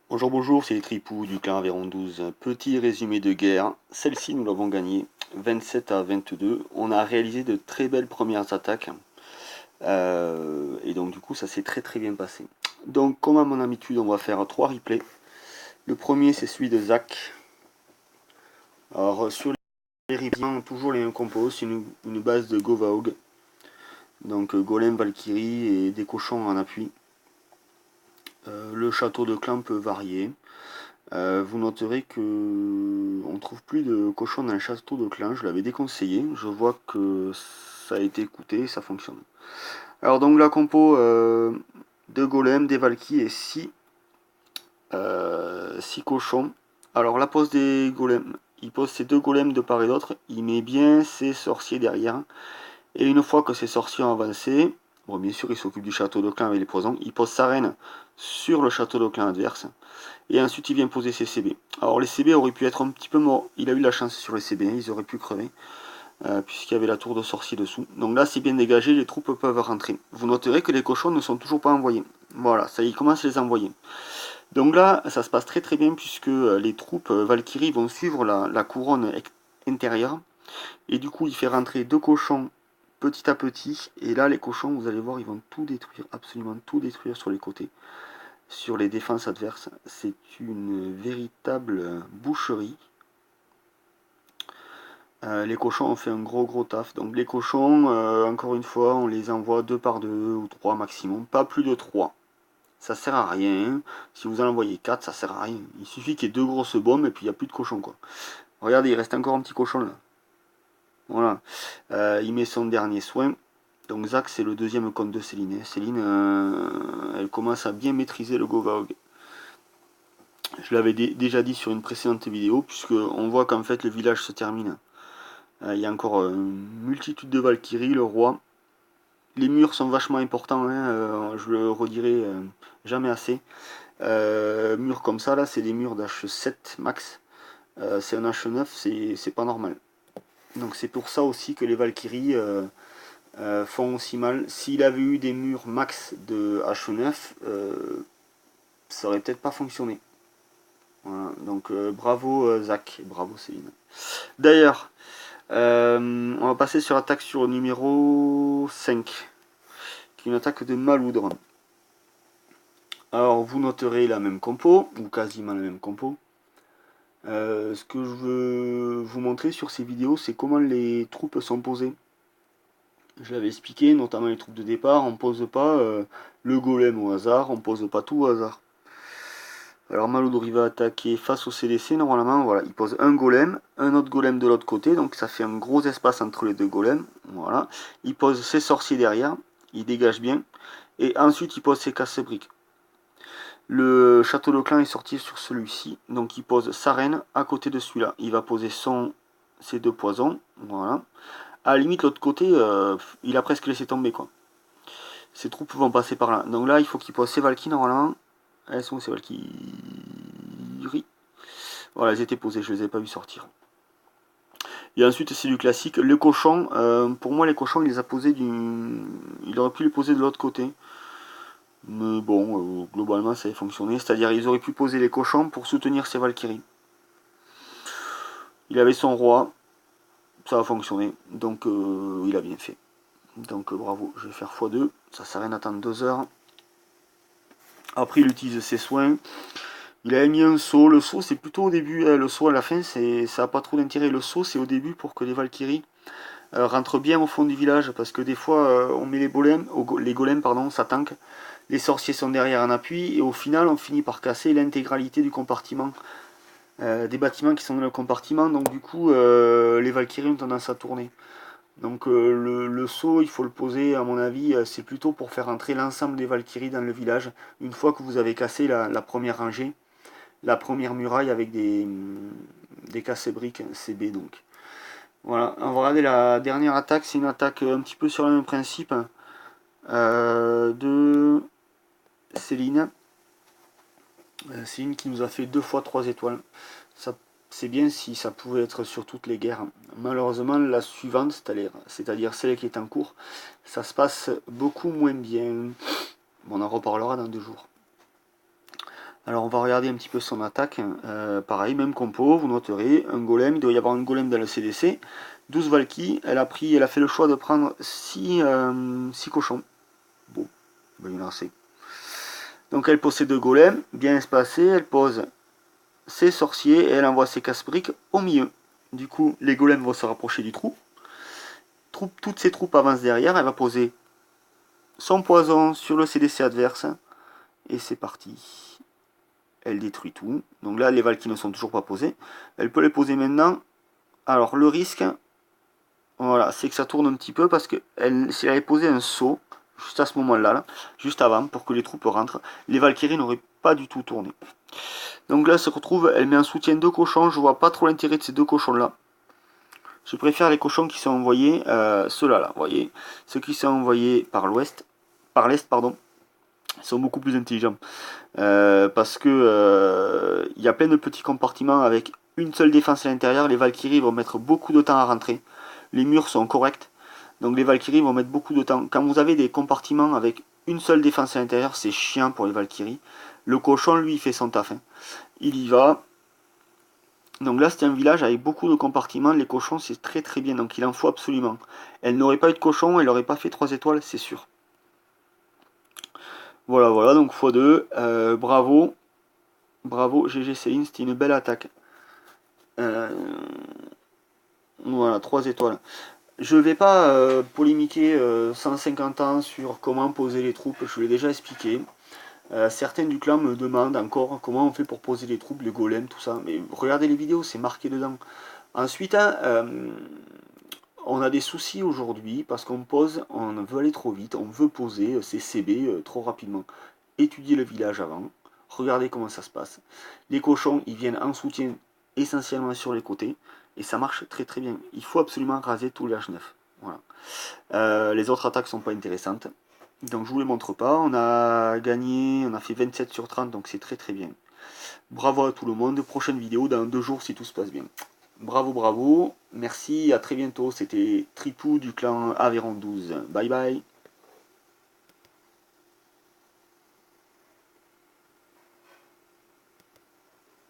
Bonjour, bonjour, c'est les Tripous du clan Aveyron 12. Petit résumé de guerre. Celle-ci, nous l'avons gagnée 27 à 22. On a réalisé de très belles premières attaques. Et donc, du coup, ça s'est très très bien passé. Donc, comme à mon habitude, on va faire 3 replays. Le premier, c'est celui de Zach. Alors, sur les replays, toujours les mêmes compos. C'est une base de Govaug. Donc, Golem, Valkyrie et des cochons en appui. Le château de clan peut varier. Vous noterez que on trouve plus de cochons dans le château de clan, je l'avais déconseillé, je vois que ça a été écouté, ça fonctionne. Alors donc la compo de golem, des valkyries et 6 cochons. Alors la pose des golems, il pose ses 2 golems de part et d'autre, il met bien ses sorciers derrière, et une fois que ces sorciers ont avancé, bon bien sûr il s'occupe du château de clan avec les poisons, il pose sa reine sur le château de clan adverse, et ensuite il vient poser ses CB. Alors les CB auraient pu être un petit peu morts, il a eu la chance sur les CB, ils auraient pu crever, puisqu'il y avait la tour de sorcier dessous. Donc là c'est bien dégagé, les troupes peuvent rentrer. Vous noterez que les cochons ne sont toujours pas envoyés. Voilà, ça y commence à les envoyer. Donc là ça se passe très très bien, puisque les troupes Valkyrie vont suivre la couronne intérieure, et du coup il fait rentrer 2 cochons petit à petit, et là les cochons, vous allez voir, ils vont tout détruire, absolument tout détruire sur les côtés, sur les défenses adverses. C'est une véritable boucherie. Les cochons ont fait un gros taf. Donc les cochons, encore une fois, on les envoie 2 par 2 ou 3 maximum, pas plus de 3. Ça sert à rien. Si vous en envoyez 4, ça sert à rien. Il suffit qu'il y ait 2 grosses bombes et puis il n'y a plus de cochons, quoi. Regardez, il reste encore un petit cochon là. Voilà. Il met son dernier soin. Donc Zach, c'est le deuxième compte de Céline. Céline, elle commence à bien maîtriser le Govaog. Je l'avais déjà dit sur une précédente vidéo, puisque on voit qu'en fait le village se termine. Il y a encore une multitude de Valkyries, le roi. Les murs sont vachement importants, hein, je le redirai jamais assez. Murs comme ça, là, c'est des murs d'H7 max. C'est un H9, c'est pas normal. Donc c'est pour ça aussi que les Valkyries font aussi mal. S'il avait eu des murs max de H9, ça aurait peut-être pas fonctionné. Voilà, donc bravo Zach, bravo Céline. D'ailleurs, on va passer sur l'attaque sur le numéro 5, qui est une attaque de Maloudre. Alors vous noterez la même compo, ou quasiment la même compo. Ce que je veux vous montrer sur ces vidéos, c'est comment les troupes sont posées. Je l'avais expliqué, notamment les troupes de départ, on pose pas le golem au hasard, on pose pas tout au hasard. Alors Maloudre il va attaquer face au CDC, normalement, voilà, il pose un golem, un autre golem de l'autre côté, donc ça fait un gros espace entre les deux golems, voilà. Il pose ses sorciers derrière, il dégage bien, et ensuite il pose ses casse-briques. Le château de clan est sorti sur celui-ci, donc il pose sa reine à côté de celui-là. Il va poser ses 2 poisons, voilà. À la limite, l'autre côté, il a presque laissé tomber, quoi. Ses troupes vont passer par là. Donc là, il faut qu'il pose ses Valkyries, normalement. Elles sont où ces Valkyries? Voilà, elles étaient posées, je les ai pas vu sortir. Et ensuite, c'est du classique. Le cochon, pour moi, les cochons, il les a posés il aurait pu les poser de l'autre côté. Mais bon, globalement, ça a fonctionné. C'est-à-dire, ils auraient pu poser les cochons pour soutenir ses Valkyries. Il avait son roi, ça a fonctionné. Donc, il a bien fait. Donc, bravo, je vais faire x2. Ça sert à rien d'attendre 2 heures. Après, il utilise ses soins. Il a mis un saut. Le saut, c'est plutôt au début. Le saut à la fin, ça n'a pas trop d'intérêt. Le saut, c'est au début pour que les Valkyries rentrent bien au fond du village. Parce que des fois, on met les golems, pardon, ça tank. Les sorciers sont derrière en appui. Et au final, on finit par casser l'intégralité du compartiment. Des bâtiments qui sont dans le compartiment. Donc, du coup, les Valkyries ont tendance à tourner. Donc le saut, il faut le poser, à mon avis, c'est plutôt pour faire entrer l'ensemble des Valkyries dans le village, une fois que vous avez cassé la première rangée, la première muraille avec des casse-briques CB donc. Voilà, on va regarder la dernière attaque, c'est une attaque un petit peu sur le même principe de Céline. Céline qui nous a fait 2 fois 3 étoiles. Ça, c'est bien si ça pouvait être sur toutes les guerres. Malheureusement, la suivante, c'est-à-dire celle qui est en cours, ça se passe beaucoup moins bien. On en reparlera dans 2 jours. Alors on va regarder un petit peu son attaque. Pareil, même compo, vous noterez, un golem, il doit y avoir un golem dans le CDC. 12 Valky, elle a fait le choix de prendre 6 cochons. Bon, ben il en a assez. Donc elle possède 2 golems, bien espacés, elle pose ses sorciers et elle envoie ses casse-briques au milieu. Du coup, les golems vont se rapprocher du trou. Toutes ses troupes avancent derrière, elle va poser son poison sur le CDC adverse. Et c'est parti. Elle détruit tout. Donc là, les Valkyries ne sont toujours pas posées. Elle peut les poser maintenant. Alors le risque, voilà, c'est que ça tourne un petit peu parce que si elle avait posé un saut, juste à ce moment-là, là, juste avant, pour que les troupes rentrent, les Valkyries n'auraient pas du tout tourné. Donc là, elle se retrouve, elle met en soutien 2 cochons. Je vois pas trop l'intérêt de ces 2 cochons-là. Je préfère les cochons qui sont envoyés, ceux-là, là, vous voyez, ceux qui sont envoyés par l'ouest, par l'est, pardon, sont beaucoup plus intelligents. Parce que il y a plein de petits compartiments avec une seule défense à l'intérieur. Les Valkyries vont mettre beaucoup de temps à rentrer. Les murs sont corrects. Donc les Valkyries vont mettre beaucoup de temps. Quand vous avez des compartiments avec une seule défense à l'intérieur, c'est chiant pour les Valkyries. Le cochon, lui, il fait son taf. Hein. Il y va. Donc là, c'est un village avec beaucoup de compartiments. Les cochons, c'est très très bien. Donc il en faut absolument. Elle n'aurait pas eu de cochon, elle n'aurait pas fait 3 étoiles, c'est sûr. Voilà, voilà, donc x2. Bravo. Bravo, GG Céline, c'était une belle attaque. Voilà, 3 étoiles. Je vais pas polémiquer 150 ans sur comment poser les troupes, je l'ai déjà expliqué. Certains du clan me demandent encore comment on fait pour poser les troupes, les golems, tout ça. Mais regardez les vidéos, c'est marqué dedans. Ensuite, on a des soucis aujourd'hui parce qu'on pose, on veut aller trop vite, on veut poser ces CB trop rapidement. Étudiez le village avant, regardez comment ça se passe. Les cochons, ils viennent en soutien essentiellement sur les côtés et ça marche très très bien. Il faut absolument raser tout l'H9. Voilà. Les autres attaques sont pas intéressantes. Donc je vous les montre pas. On a gagné, on a fait 27 sur 30, donc c'est très très bien. Bravo à tout le monde. Prochaine vidéo dans 2 jours si tout se passe bien. Bravo, bravo. Merci, à très bientôt. C'était Tripou du clan Aveyron 12. Bye bye.